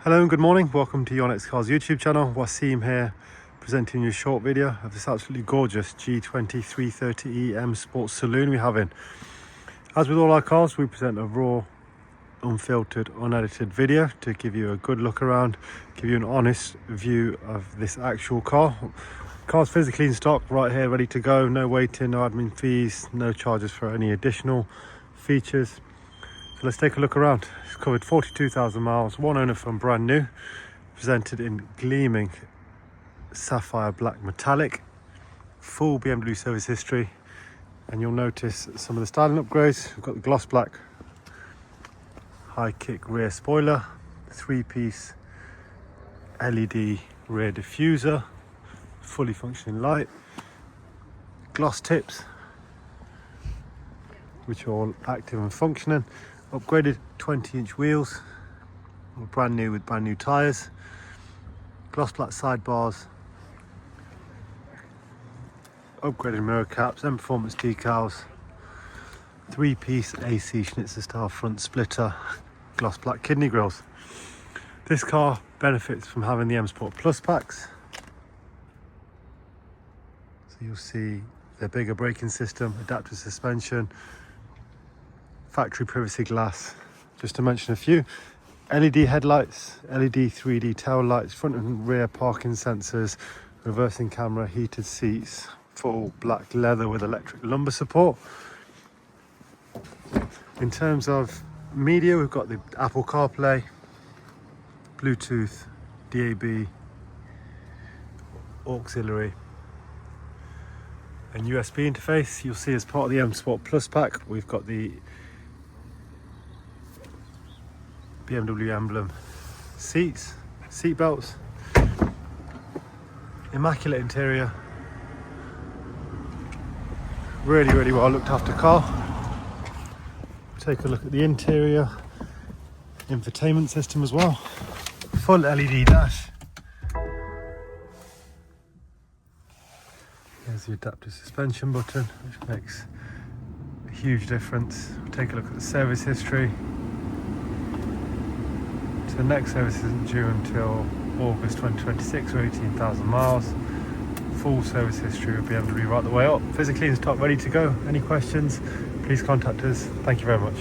Hello and good morning, welcome to Yonex Cars YouTube channel. Wasim here, presenting you a short video of this absolutely gorgeous G20 330EM Sports Saloon we have in. As with all our cars, we present a raw, unfiltered, unedited video to give you a good look around, give you an honest view of this actual car. Car's physically in stock, right here, ready to go, no waiting, no admin fees, no charges for any additional features. So let's take a look around. It's covered 42,000 miles, one owner from brand new, presented in gleaming sapphire black metallic, full BMW service history, and you'll notice some of the styling upgrades. We've got the gloss black high kick rear spoiler, 3-piece LED rear diffuser, fully functioning light, gloss tips which are all active and functioning, upgraded 20-inch wheels, brand new with brand new tyres, gloss black sidebars, upgraded mirror caps and performance decals, 3-piece AC Schnitzer style front splitter, gloss black kidney grills. This car benefits from having the M Sport Plus packs. So you'll see the bigger braking system, adaptive suspension, factory privacy glass, just to mention a few. LED headlights, LED 3D tail lights, front and rear parking sensors, reversing camera, heated seats, full black leather with electric lumbar support. In terms of media, we've got the Apple CarPlay, Bluetooth, DAB, auxiliary and USB interface. You'll see as part of the M Sport Plus pack, we've got the BMW emblem seats, seat belts, immaculate interior, really well looked after car. Take a look at the interior, infotainment system as well, full LED dash. There's the adaptive suspension button, which makes a huge difference. Take a look at the service history. So the next service isn't due until August 2026 or 18,000 miles. Full service history with BMW right the way up. Physically in stock, ready to go. Any questions, please contact us. Thank you very much.